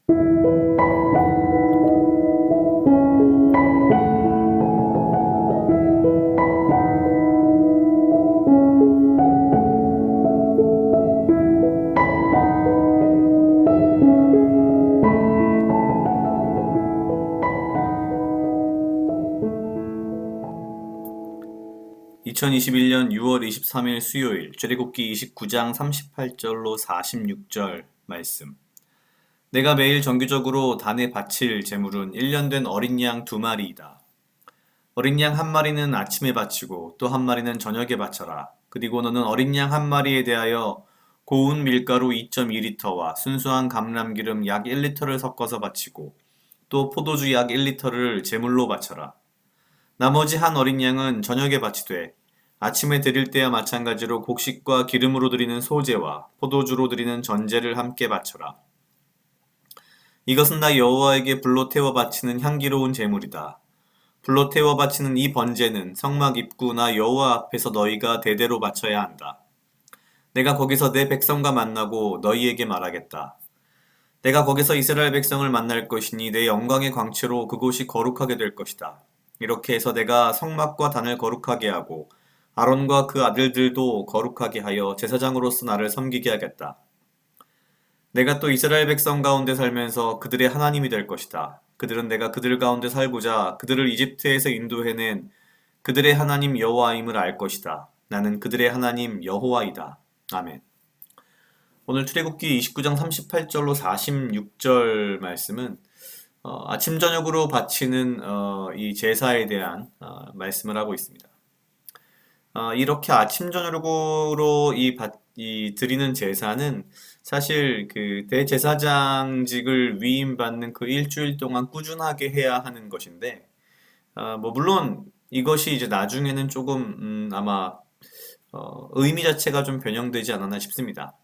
(2021년 6월 23일) 수요일 출애굽기 29장 38절로 46절 말씀. 내가 매일 정기적으로 단에 바칠 제물은 1년 된 어린 양 2마리이다. 어린 양 1마리는 아침에 바치고 또 1마리는 저녁에 바쳐라. 그리고 너는 어린 양 1마리에 대하여 고운 밀가루 2.2리터와 순수한 감람기름 약 1리터를 섞어서 바치고 또 포도주 약 1리터를 제물로 바쳐라. 나머지 한 어린 양은 저녁에 바치되 아침에 드릴 때와 마찬가지로 곡식과 기름으로 드리는 소제와 포도주로 드리는 전제를 함께 바쳐라. 이것은 나 여호와에게 불로 태워 바치는 향기로운 제물이다. 불로 태워 바치는 이 번제는 성막 입구 나 여호와 앞에서 너희가 대대로 바쳐야 한다. 내가 거기서 내 백성과 만나고 너희에게 말하겠다. 내가 거기서 이스라엘 백성을 만날 것이니 내 영광의 광채로 그곳이 거룩하게 될 것이다. 이렇게 해서 내가 성막과 단을 거룩하게 하고 아론과 그 아들들도 거룩하게 하여 제사장으로서 나를 섬기게 하겠다. 내가 또 이스라엘 백성 가운데 살면서 그들의 하나님이 될 것이다. 그들은 내가 그들 가운데 살고자 그들을 이집트에서 인도해낸 그들의 하나님 여호와임을 알 것이다. 나는 그들의 하나님 여호와이다. 아멘. 오늘 출애굽기 29장 38절로 46절 말씀은 아침 저녁으로 바치는 이 제사에 대한 말씀을 하고 있습니다. 이렇게 아침 저녁으로 이 드리는 제사는 사실 그 대제사장직을 위임받는 그 일주일 동안 꾸준하게 해야 하는 것인데, 뭐 물론 이것이 이제 나중에는 조금 아마 의미 자체가 좀 변형되지 않았나 싶습니다.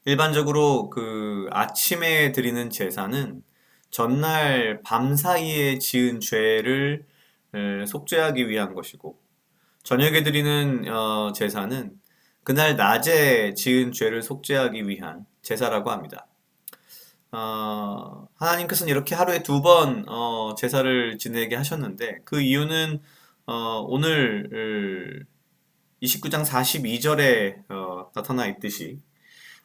일반적으로 그 아침에 드리는 제사는 전날 밤 사이에 지은 죄를 속죄하기 위한 것이고, 저녁에 드리는 제사는 그날 낮에 지은 죄를 속죄하기 위한 제사라고 합니다. 하나님께서는 이렇게 하루에 2번 제사를 지내게 하셨는데, 그 이유는 오늘 29장 42절에 나타나 있듯이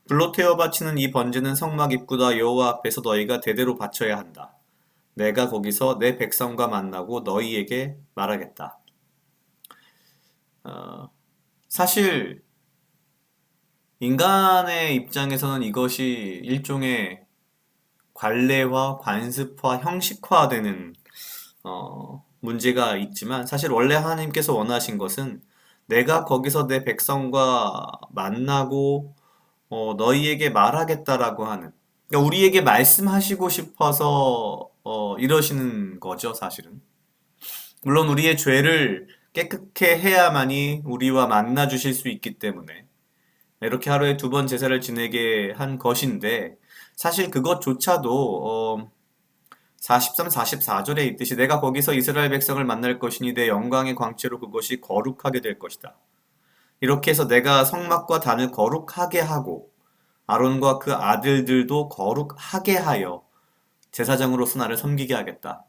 불로 태워 바치는 이 번제는 성막 입구다 여호와 앞에서 너희가 대대로 바쳐야 한다. 내가 거기서 내 백성과 만나고 너희에게 말하겠다. 사실 인간의 입장에서는 이것이 일종의 관례화, 관습화, 형식화되는 문제가 있지만, 사실 원래 하나님께서 원하신 것은 내가 거기서 내 백성과 만나고 너희에게 말하겠다라고 하는, 그러니까 우리에게 말씀하시고 싶어서 이러시는 거죠, 사실은. 물론 우리의 죄를 깨끗게 해야만이 우리와 만나 주실 수 있기 때문에 이렇게 하루에 2번 제사를 지내게 한 것인데, 사실 그것조차도 43, 44절에 있듯이 내가 거기서 이스라엘 백성을 만날 것이니 내 영광의 광채로 그것이 거룩하게 될 것이다. 이렇게 해서 내가 성막과 단을 거룩하게 하고 아론과 그 아들들도 거룩하게 하여 제사장으로서 나를 섬기게 하겠다.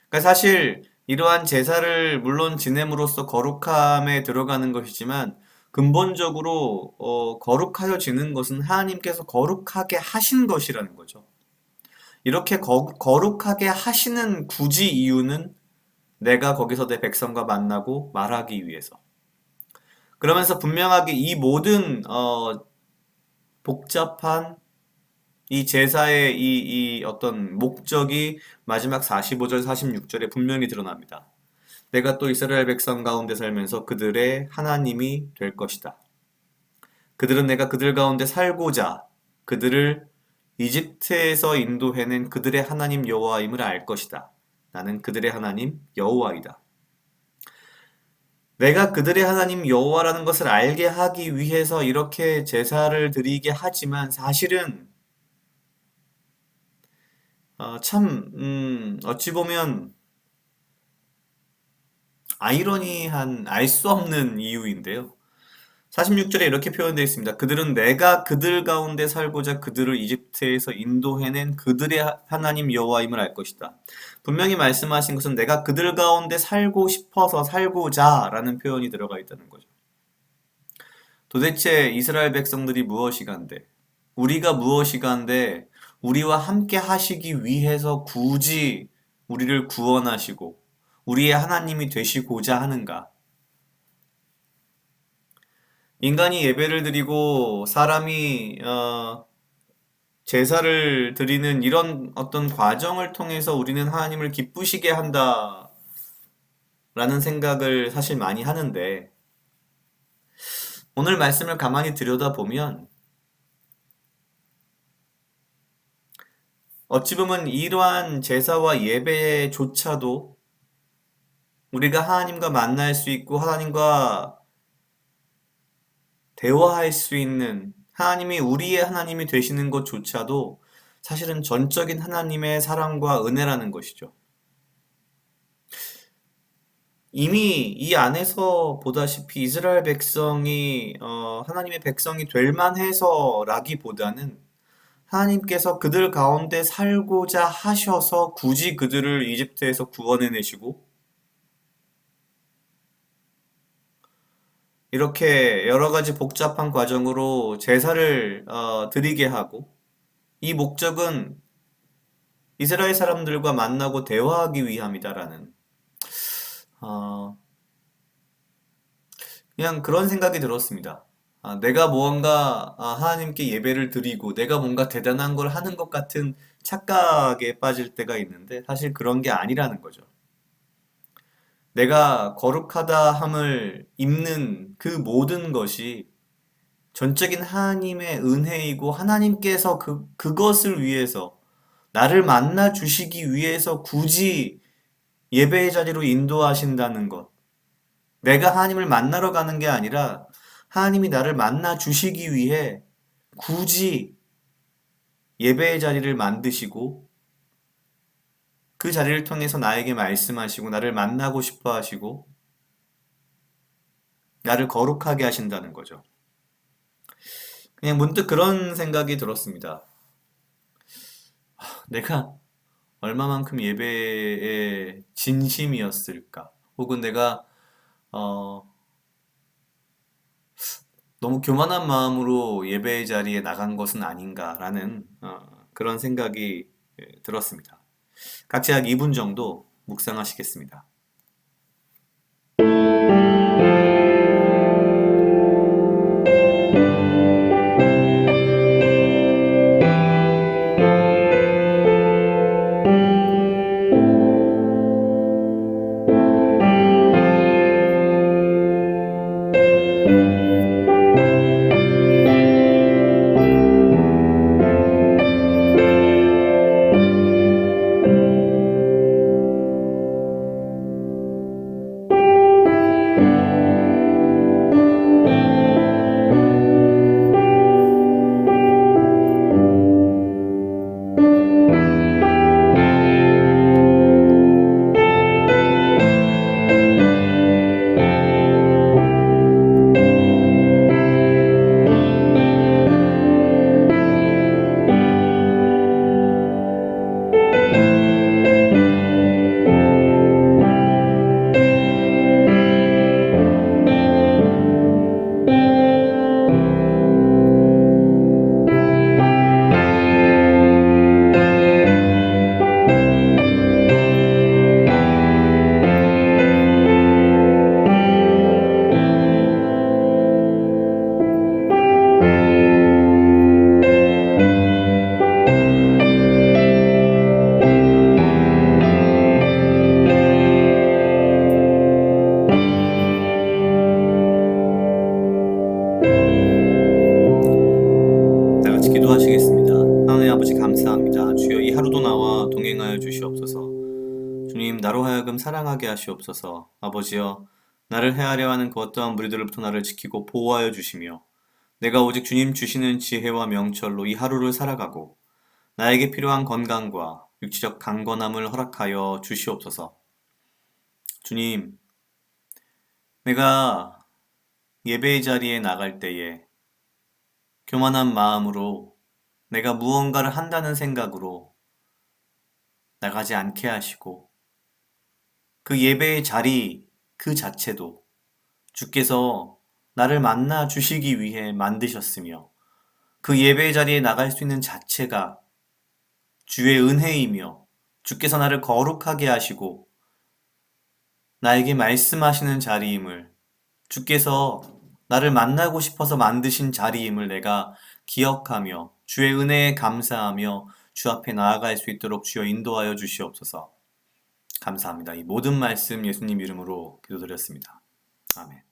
그러니까 사실 이러한 제사를 물론 지냄으로써 거룩함에 들어가는 것이지만, 근본적으로 거룩하여지는 것은 하나님께서 거룩하게 하신 것이라는 거죠. 이렇게 거룩하게 하시는 굳이 이유는 내가 거기서 내 백성과 만나고 말하기 위해서. 그러면서 분명하게 이 모든 복잡한 이 제사의 이 어떤 목적이 마지막 45절, 46절에 분명히 드러납니다. 내가 또 이스라엘 백성 가운데 살면서 그들의 하나님이 될 것이다. 그들은 내가 그들 가운데 살고자 그들을 이집트에서 인도해낸 그들의 하나님 여호와임을 알 것이다. 나는 그들의 하나님 여호와이다. 내가 그들의 하나님 여호와라는 것을 알게 하기 위해서 이렇게 제사를 드리게 하지만, 사실은 어찌 보면 아이러니한 알 수 없는 이유인데요. 46절에 이렇게 표현되어 있습니다. 그들은 내가 그들 가운데 살고자 그들을 이집트에서 인도해낸 그들의 하나님 여호와임을 알 것이다. 분명히 말씀하신 것은 내가 그들 가운데 살고 싶어서 살고자 라는 표현이 들어가 있다는 거죠. 도대체 이스라엘 백성들이 무엇이간데, 우리가 무엇이간데, 우리와 함께 하시기 위해서 굳이 우리를 구원하시고 우리의 하나님이 되시고자 하는가? 인간이 예배를 드리고 사람이 제사를 드리는 이런 어떤 과정을 통해서 우리는 하나님을 기쁘시게 한다라는 생각을 사실 많이 하는데, 오늘 말씀을 가만히 들여다보면 어찌 보면 이러한 제사와 예배조차도 우리가 하나님과 만날 수 있고 하나님과 대화할 수 있는, 하나님이 우리의 하나님이 되시는 것조차도 사실은 전적인 하나님의 사랑과 은혜라는 것이죠. 이미 이 안에서 보다시피 이스라엘 백성이 하나님의 백성이 될 만해서라기보다는 하나님께서 그들 가운데 살고자 하셔서 굳이 그들을 이집트에서 구원해내시고 이렇게 여러 가지 복잡한 과정으로 제사를 드리게 하고, 이 목적은 이스라엘 사람들과 만나고 대화하기 위함이다라는 어, 그냥 그런 생각이 들었습니다. 내가 무언가 하나님께 예배를 드리고 내가 뭔가 대단한 걸 하는 것 같은 착각에 빠질 때가 있는데 사실 그런 게 아니라는 거죠. 내가 거룩하다 함을 입는 그 모든 것이 전적인 하나님의 은혜이고 하나님께서 그것을 위해서 나를 만나 주시기 위해서 굳이 예배의 자리로 인도하신다는 것. 내가 하나님을 만나러 가는 게 아니라 하나님이 나를 만나 주시기 위해 굳이 예배의 자리를 만드시고 그 자리를 통해서 나에게 말씀하시고 나를 만나고 싶어 하시고 나를 거룩하게 하신다는 거죠. 그냥 문득 그런 생각이 들었습니다. 내가 얼마만큼 예배에 진심이었을까? 혹은 내가 어, 너무 교만한 마음으로 예배의 자리에 나간 것은 아닌가라는 그런 생각이 들었습니다. 같이 약 2분 정도 묵상하시겠습니다. 다 같이 기도하시겠습니다. 하나님 아버지 감사합니다. 주여 이 하루도 나와 동행하여 주시옵소서. 주님 나로 하여금 사랑하게 하시옵소서. 아버지여 나를 헤아려 하는 그 어떠한 무리들로부터 나를 지키고 보호하여 주시며 내가 오직 주님 주시는 지혜와 명철로 이 하루를 살아가고 나에게 필요한 건강과 육체적 강건함을 허락하여 주시옵소서. 주님, 내가 예배의 자리에 나갈 때에 교만한 마음으로 내가 무언가를 한다는 생각으로 나가지 않게 하시고 그 예배의 자리 그 자체도 주께서 나를 만나 주시기 위해 만드셨으며 그 예배의 자리에 나갈 수 있는 자체가 주의 은혜이며 주께서 나를 거룩하게 하시고 나에게 말씀하시는 자리임을 주께서 나를 만나고 싶어서 만드신 자리임을 내가 기억하며 주의 은혜에 감사하며 주 앞에 나아갈 수 있도록 주여 인도하여 주시옵소서. 감사합니다. 이 모든 말씀 예수님 이름으로 기도드렸습니다. 아멘.